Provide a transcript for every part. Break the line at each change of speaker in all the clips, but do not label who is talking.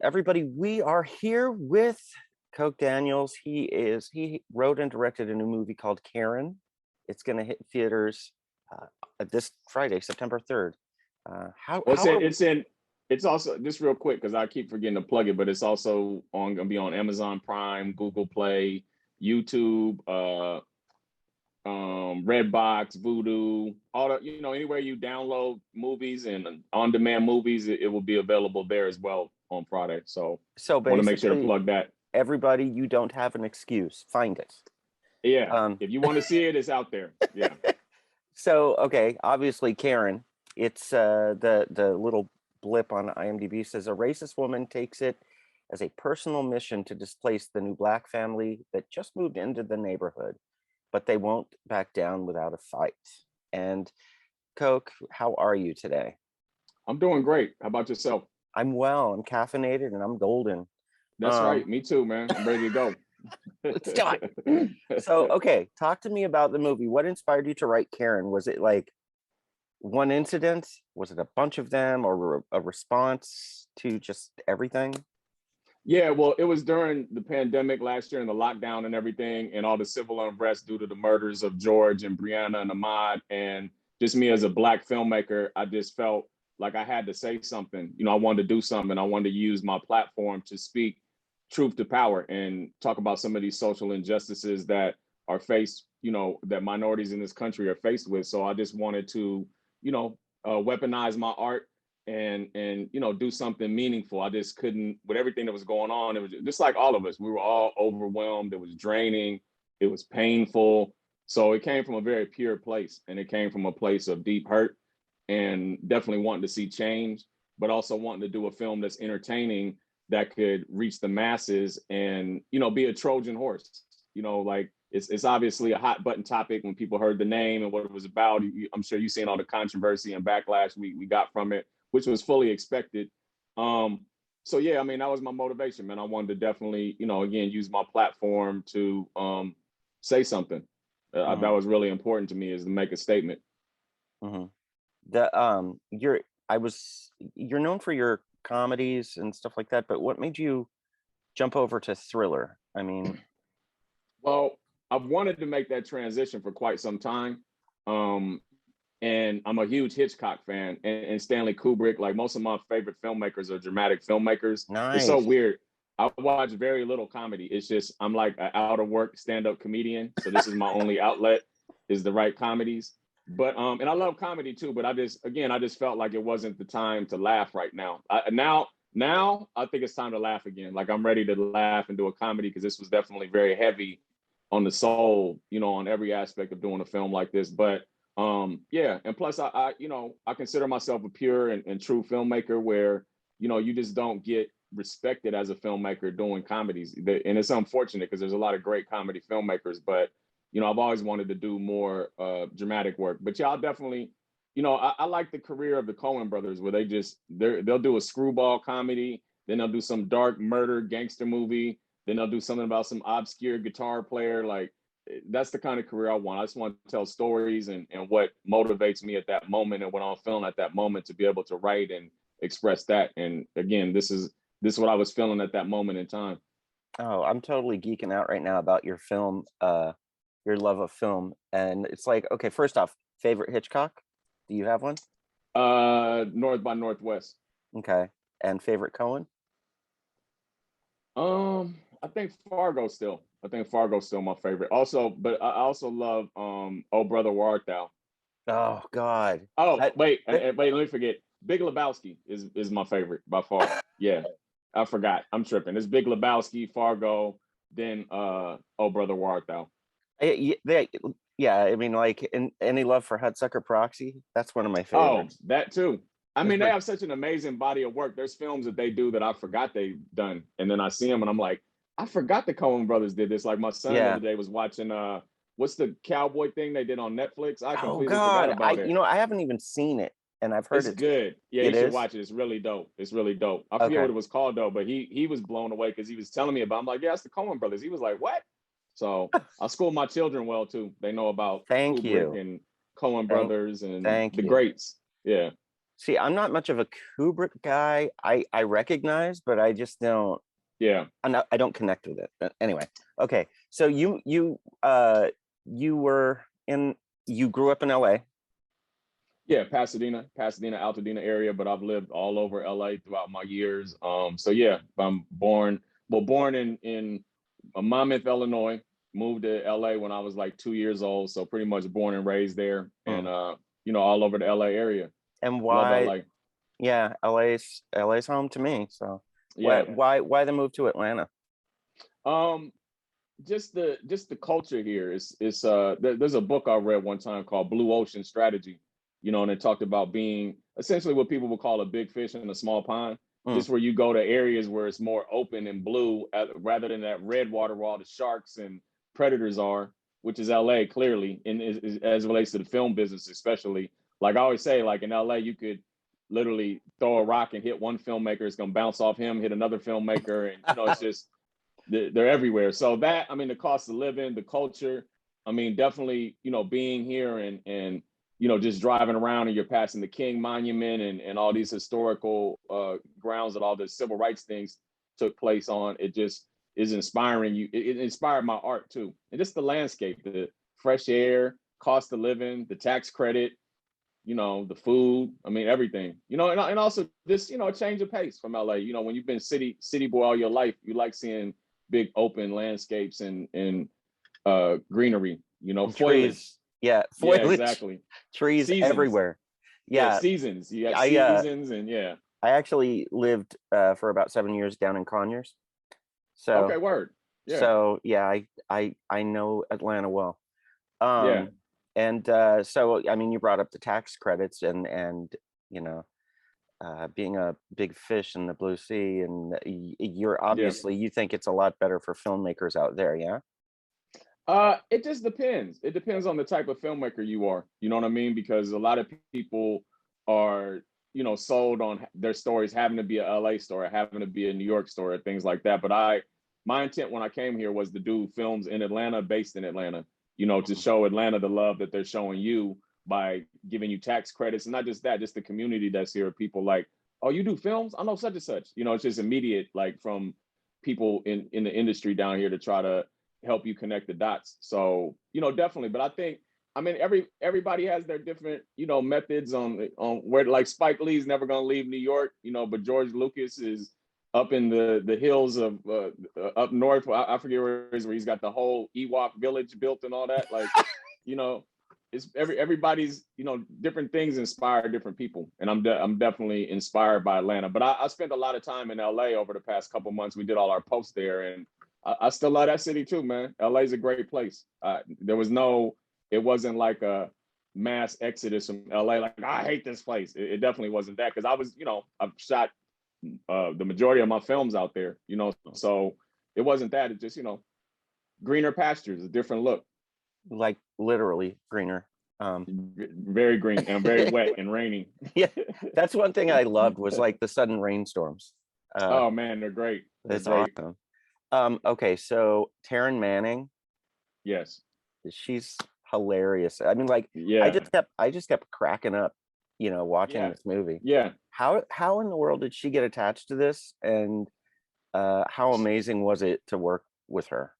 Everybody, we are here with Coke Daniels. He wrote and directed a new movie called Karen. It's going to hit theaters this Friday, September 3rd.
It's also, just real quick, because I keep forgetting to plug it, but it's also gonna be on Amazon Prime, Google Play, YouTube, Redbox, Vudu, all the, anywhere you download movies and on-demand movies, it will be available there as well on Friday. So
basically,
want to make sure to plug that.
Everybody, you don't have an excuse. Find it.
Yeah, if you want to see it, it's out there. Yeah.
So, okay, obviously, Karen, it's the little blip on IMDb says a racist woman takes it as a personal mission to displace the new Black family that just moved into the neighborhood, but they won't back down without a fight. And Coke, how are you today?
I'm doing great. How about yourself?
I'm well. I'm caffeinated and I'm golden.
That's right. Me too, man. I'm ready to go.
Let's do it. So, okay, talk to me about the movie. What inspired you to write Karen? Was it like one incident? Was it a bunch of them, or a response to just everything?
Yeah, well, it was during the pandemic last year and the lockdown and everything, and all the civil unrest due to the murders of George and Breonna and Ahmaud. And just me as a Black filmmaker, I just felt like I had to say something. I wanted to do something. I wanted to use my platform to speak truth to power and talk about some of these social injustices that are faced, that minorities in this country are faced with. So I just wanted to, weaponize my art and do something meaningful. I just couldn't, with everything that was going on. It was just like all of us. We were all overwhelmed. It was draining. It was painful. So it came from a very pure place, and it came from a place of deep hurt and definitely wanting to see change, but also wanting to do a film that's entertaining, that could reach the masses and, be a Trojan horse. Like it's obviously a hot button topic when people heard the name and what it was about. I'm sure you've seen all the controversy and backlash we got from it, which was fully expected. So yeah, I mean, that was my motivation, man. I wanted to definitely, again, use my platform to say something. That was really important to me, is to make a statement.
Mm-hmm. You're known for your comedies and stuff like that, but what made you jump over to thriller? I mean,
well, I've wanted to make that transition for quite some time. And I'm a huge Hitchcock fan, and Stanley Kubrick. Like, most of my favorite filmmakers are dramatic filmmakers.
Nice.
It's so weird. I watch very little comedy. It's just, I'm like an out of work stand-up comedian. So this is my only outlet, is the right comedies. But and I love comedy too, but I just felt like it wasn't the time to laugh right now. Now I think it's time to laugh again. Like, I'm ready to laugh and do a comedy, because this was definitely very heavy on the soul, on every aspect of doing a film like this. But yeah, and plus I consider myself a pure and true filmmaker, where you just don't get respected as a filmmaker doing comedies. And it's unfortunate, because there's a lot of great comedy filmmakers, but I've always wanted to do more dramatic work. But yeah, I'll definitely, I like the career of the Coen brothers, where they'll do a screwball comedy, then they'll do some dark murder gangster movie, then they'll do something about some obscure guitar player. Like, that's the kind of career I want. I just want to tell stories and what motivates me at that moment, and what I'm feeling at that moment, to be able to write and express that. And again, this is what I was feeling at that moment in time.
Oh, I'm totally geeking out right now about your film, your love of film. And it's like, okay, first off, favorite Hitchcock? Do you have one?
North by Northwest.
Okay. And favorite Coen?
I think Fargo still. I think Fargo's still my favorite. Also, but I also love Oh Brother, Where Art Thou?
Oh God.
Wait, let me forget. Big Lebowski is my favorite by far. Yeah. I forgot. I'm tripping. It's Big Lebowski, Fargo, then Oh Brother, Where Art Thou?
Yeah, I mean, like, Any Love for Hudsucker Proxy? That's one of my favorites.
Oh, that too. I mean, they have such an amazing body of work. There's films that they do that I forgot they've done, and then I see them and I'm like, I forgot the Coen brothers did this. Like, my son the other day was watching what's the cowboy thing they did on Netflix? I completely forgot about it.
I haven't even seen it, and I've heard
it's good. Yeah, you should watch it. It's really dope. It's really dope. I forget what it was called though, but he was blown away, because he was telling me about it. I'm like, yeah, it's the Coen brothers. He was like, what? So I school my children well too. They know about Kubrick and Coen brothers and the greats. Yeah.
See, I'm not much of a Kubrick guy. I recognize, but I just don't.
Yeah.
I don't connect with it. But anyway, okay. So you were in you grew up in LA.
Yeah, Pasadena, Altadena area, but I've lived all over LA throughout my years. So yeah, I'm born in Monmouth, Illinois, moved to LA when I was like 2 years old. So pretty much born and raised there, and
Hmm.
all over the LA area.
And
Love
why?
LA.
Yeah, LA's home to me. So
Yeah.
why the move to Atlanta?
Um, just the culture here is there's a book I read one time called Blue Ocean Strategy, and it talked about being essentially what people would call a big fish in a small pond,
Hmm.
just where you go to areas where it's more open and blue rather than that red water where all the sharks and predators are, which is LA clearly, and as it relates to the film business especially. Like I always say, like in LA you could literally throw a rock and hit one filmmaker, it's gonna bounce off him, hit another filmmaker, and it's just they're everywhere. So that, I mean, the cost of living, the culture, I mean, definitely, being here and just driving around and you're passing the King Monument and all these historical grounds that all the civil rights things took place on. It just is inspiring you. It inspired my art too. And just the landscape, the fresh air, cost of living, the tax credit, the food, I mean, everything, and also this, a change of pace from LA. When you've been city boy all your life, you like seeing big open landscapes and greenery,
And
foliage.
trees. Yeah,
Yeah,
foliage.
exactly.
Trees
Seasons.
everywhere.
Yeah,
Yeah,
seasons. You got
I
seasons and yeah.
I actually lived for about 7 years down in Conyers.
Okay,
So
word. Yeah.
so yeah, I know Atlanta well.
Yeah.
Um, and so I mean, you brought up the tax credits and you know, being a big fish in the blue sea, and you're
Yeah.
obviously you think it's a lot better for filmmakers out there, yeah?
It just depends. It depends on the type of filmmaker you are. You know what I mean? Because a lot of people are, sold on their stories having to be a LA story, having to be a New York story, things like that. But my intent when I came here was to do films in Atlanta, based in Atlanta, to
Mhm.
show Atlanta the love that they're showing you by giving you tax credits. And not just that, just the community that's here. People like, oh, you do films? I know such and such. It's just immediate, like from people in the industry down here to try to help you connect the dots. So, definitely. But I think, I mean, everybody has their different, methods on where, like Spike Lee's never gonna leave New York, but George Lucas is up in the hills of up north. I forget where it is, where he's got the whole Ewok village built and all that. Like, you know, it's everybody's, different things inspire different people, and I'm definitely inspired by Atlanta. But I spent a lot of time in LA over the past couple months. We did all our posts there, and I still love that city too, man. LA's a great place. It wasn't like a mass exodus from LA. Like, I hate this place. It definitely wasn't that, because I was, I've shot the majority of my films out there, so it wasn't that. It just, greener pastures, a different look.
Like literally greener.
Very green and very wet and rainy.
Yeah, that's one thing I loved was like the sudden rainstorms. Uh,
Oh man, they're great. They're
it's
great.
awesome. Okay, so Taryn Manning,
Yes.
she's hilarious. I mean, like
Yeah.
I just kept cracking up, watching
Yeah.
this movie.
Yeah.
How in the world did she get attached to this? And how amazing was it to work with her?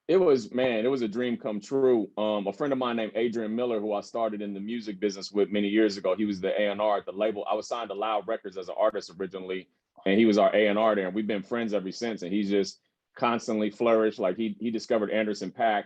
It was, man, it was a dream come true. A friend of mine named Adrian Miller, who I started in the music business with many years ago, he was the A&R at the label. I was signed to Loud Records as an artist originally, and he was our A&R there. And we've been friends ever since. And he's just constantly flourished. Like he discovered Anderson .Paak.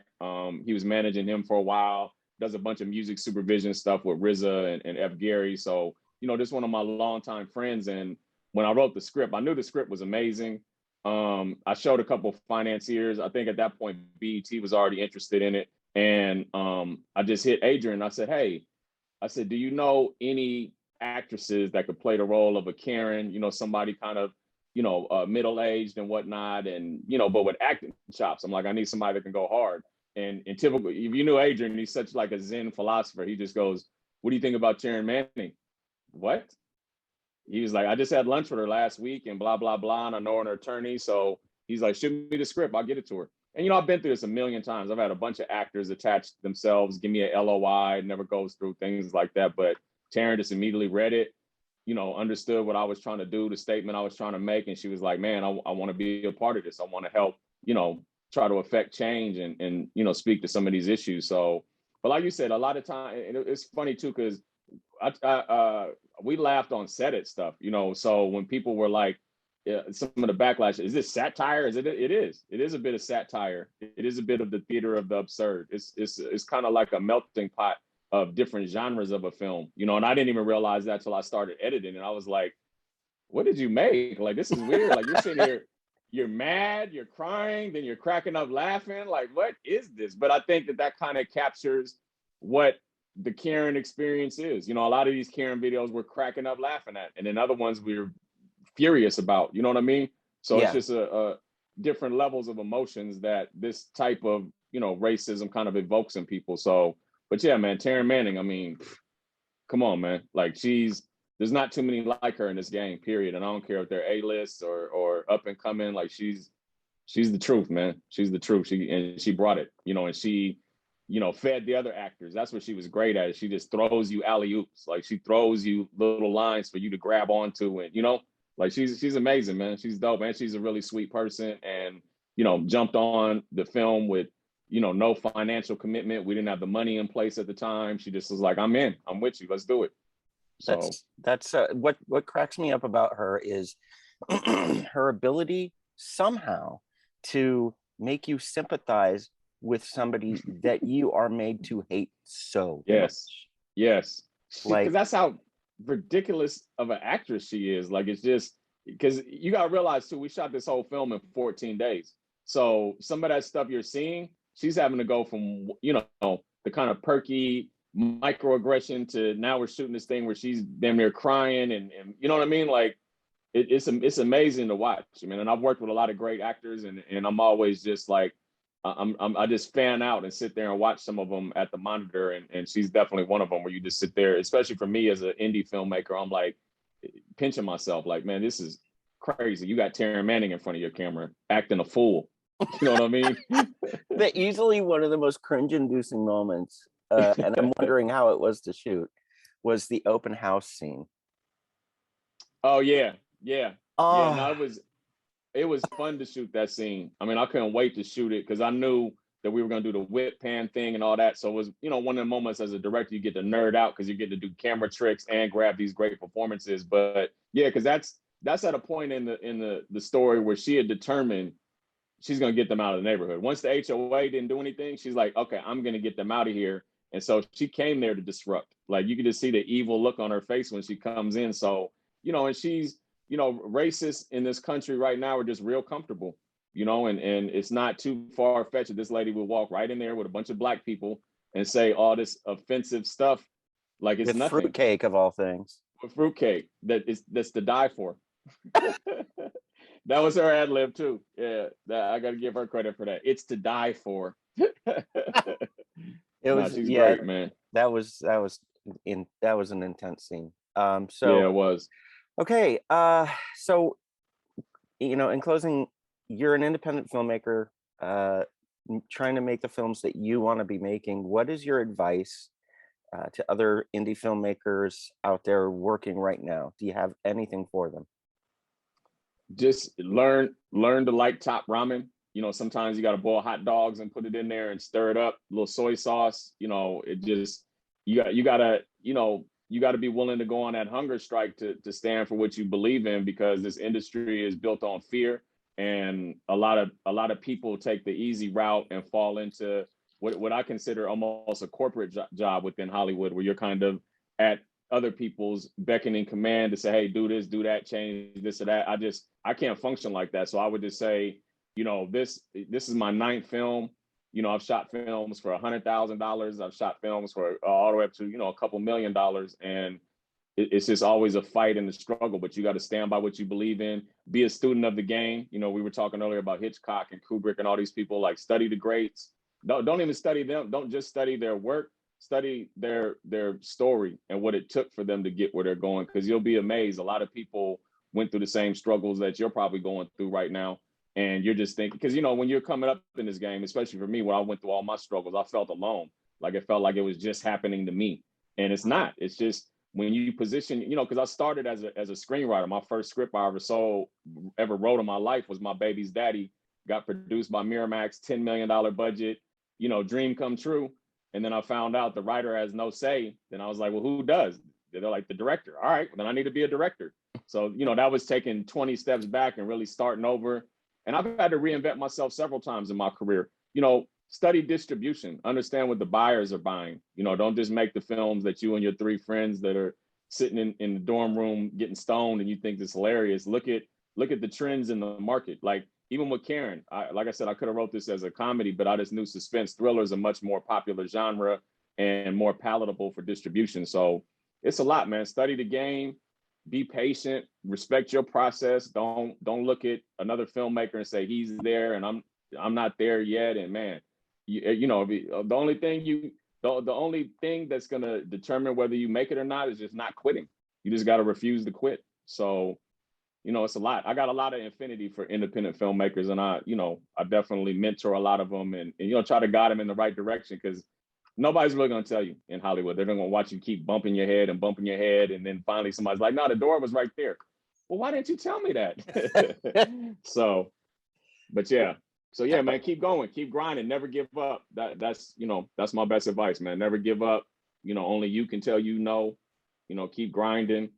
He was managing him for a while. Does a bunch of music supervision stuff with RZA and F. Gary. So, just one of my longtime friends. And when I wrote the script, I knew the script was amazing. I showed a couple of financiers. I think at that point, BET was already interested in it. And I just hit Adrian. I said, hey, do you know any actresses that could play the role of a Karen, somebody kind of, middle-aged and whatnot, and, but with acting chops. I'm like, I need somebody that can go hard. And typically, if you knew Adrian, he's such like a Zen philosopher. He just goes, what do you think about Taryn Manning? What? He was like, I just had lunch with her last week and blah, blah, blah. And I know her attorney. So he's like, shoot me the script. I'll get it to her. And, I've been through this a million times. I've had a bunch of actors attach themselves, give me a LOI, it never goes through, things like that. But Taryn just immediately read it, understood what I was trying to do, the statement I was trying to make. And she was like, man, I want to be a part of this. I want to help, try to affect change and speak to some of these issues. So, but like you said, a lot of time, and it's funny too, because we laughed on set at stuff, so when people were like, some of the backlash, is this satire? It is a bit of satire. It is a bit of the theater of the absurd. It's kind of like a melting pot of different genres of a film, and I didn't even realize that till I started editing. And I was like, what did you make? Like, this is weird. Like, you're sitting here, you're mad, you're crying, then you're cracking up laughing. Like, what is this? But I think that kind of captures what the Karen experience is. A lot of these Karen videos we're cracking up laughing at, and then other ones we're furious about. You know what I mean? So it's just a different levels of emotions that this type of racism kind of evokes in people. So, but yeah, man, Taryn Manning. I mean, come on, man. Like, there's not too many like her in this game, period. And I don't care if they're A-list or up and coming. Like, she's the truth, man. She's the truth. She brought it, and she, fed the other actors. That's what she was great at. She just throws you alley-oops. Like, she throws you little lines for you to grab onto, and like, she's amazing, man. She's dope, and she's a really sweet person. And jumped on the film with no financial commitment. We didn't have the money in place at the time. She just was like, I'm in. I'm with you. Let's do it. So
that's what cracks me up about her is her ability somehow to make you sympathize with somebody that you are made to hate so
yes
much.
Yes,
Like,
because that's how ridiculous of an actress she is. Like, it's just because you got to realize too, we shot this whole film in 14 days. So some of that stuff you're seeing, she's having to go from the kind of perky microaggression to now we're shooting this thing where she's damn near crying and you know what I mean? Like, it's amazing to watch. I mean, and I've worked with a lot of great actors, and I'm always just like, I just fan out and sit there and watch some of them at the monitor, and she's definitely one of them where you just sit there, especially for me as an indie filmmaker, I'm like pinching myself, like, man, this is crazy. You got Taryn Manning in front of your camera acting a fool. You know what I mean?
that easily one of the most cringe-inducing moments, and I'm wondering how it was to shoot, was the open house scene.
Oh yeah. No, it was fun to shoot that scene. I mean, I couldn't wait to shoot it because I knew that we were going to do the whip pan thing and all that. So it was, one of the moments as a director, you get to nerd out because you get to do camera tricks and grab these great performances. But yeah, because that's at a point in the story where she had determined she's going to get them out of the neighborhood. Once the HOA didn't do anything, she's like, okay, I'm going to get them out of here. And so she came there to disrupt. Like, you can just see the evil look on her face when she comes in. So, and she's, racists in this country right now are just real comfortable, and it's not too far-fetched that this lady will walk right in there with a bunch of Black people and say all this offensive stuff like it's
with
nothing.
fruitcake of all things.
With fruitcake that's to die for. That was her ad lib too. Yeah, I got to give her credit for that. It's to die for. She's great, man.
That was an intense scene. So
yeah, it was.
Okay, so in closing, you're an independent filmmaker, trying to make the films that you want to be making. What is your advice to other indie filmmakers out there working right now? Do you have anything for them?
Just learn to like top ramen. Sometimes you got to boil hot dogs and put it in there and stir it up, a little soy sauce. It just, you got to be willing to go on that hunger strike to stand for what you believe in, because this industry is built on fear, and a lot of people take the easy route and fall into what I consider almost a corporate job within Hollywood, where you're kind of at other people's beckoning command to say, hey, do this, do that, change this or that. I can't function like that. So I would just say, this is my 9th film. I've shot films for $100,000. I've shot films for all the way up to, a couple $1 million. And it's just always a fight and a struggle, but you got to stand by what you believe in, be a student of the game. We were talking earlier about Hitchcock and Kubrick and all these people, like, study the greats. Don't even study them. Don't just study their work, study their story and what it took for them to get where they're going. Cause you'll be amazed. A lot of people went through the same struggles that you're probably going through right now. And you're just thinking, because, when you're coming up in this game, especially for me, when I went through all my struggles, I felt alone. Like, it felt like it was just happening to me. And it's not. It's just when you position, you know, because I started as a screenwriter. My first script I ever wrote in my life was My Baby's Daddy. Got produced by Miramax, $10 million budget, you know, dream come true. And then I found out the writer has no say. Then I was like, well, who does? They're like, the director. All right, then I need to be a director. So, you know, that was taking 20 steps back and really starting over. And I've had to reinvent myself several times in my career. You know, study distribution, understand what the buyers are buying. You know, don't just make the films that you and your three friends that are sitting in the dorm room getting stoned and you think it's hilarious. Look at the trends in the market. Like even with Karen, like I said, I could have wrote this as a comedy, but I just knew suspense thriller is a much more popular genre and more palatable for distribution. So it's a lot, man. Study the game, be patient, respect your process. Don't look at another filmmaker and say he's there and I'm not there yet. And man, you know, the only thing that's gonna determine whether you make it or not is just not quitting. You just got to refuse to quit. So, you know, it's a lot. I got a lot of affinity for independent filmmakers, and I definitely mentor a lot of them, and you know, try to guide them in the right direction, because nobody's really going to tell you in Hollywood. They're going to watch you keep bumping your head, and then finally somebody's like, no, the door was right there. Well, why didn't you tell me that? So, but yeah. So yeah, man, keep going, keep grinding, never give up. That's my best advice, man. Never give up. You know, only you can tell you no. You know, keep grinding.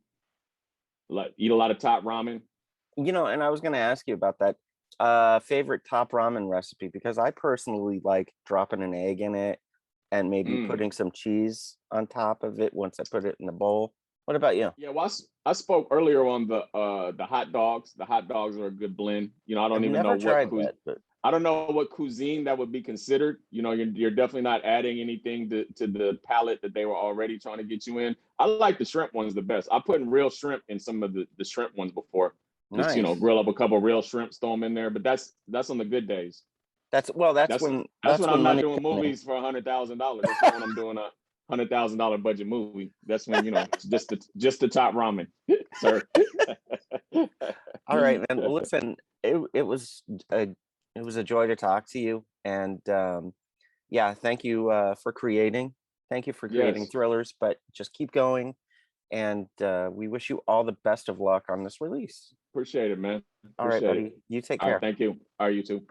Eat a lot of top ramen.
You know, and I was going to ask you about that. Favorite top ramen recipe, because I personally like dropping an egg in it and maybe putting some cheese on top of it once I put it in the bowl. What about you?
Yeah, well, I spoke earlier on the hot dogs. The hot dogs are a good blend. You know, I don't
I've
even know
never tried
what
that, but
I don't know what cuisine that would be considered. You know, you're definitely not adding anything to the palate that they were already trying to get you in. I like the shrimp ones the best. I put in real shrimp in some of the shrimp ones before. Just, you know,
nice.
grill up a couple of real shrimps, throw them in there. But that's on the good days.
That's
That's
when
that's when I'm not
money
doing
coming in.
movies for $100,000. That's not when I'm doing a $100,000 budget movie. That's when, you know, it's just the top ramen, sir.
All right, man. Well, listen, it was a joy to talk to you, and yeah, thank you for creating. Thank you for creating
Yes,
thrillers, but just keep going, and we wish you all the best of luck on this release.
appreciate it, man.
All right,
Appreciate it.
buddy. You take
All right,
care.
thank you. All right, you too.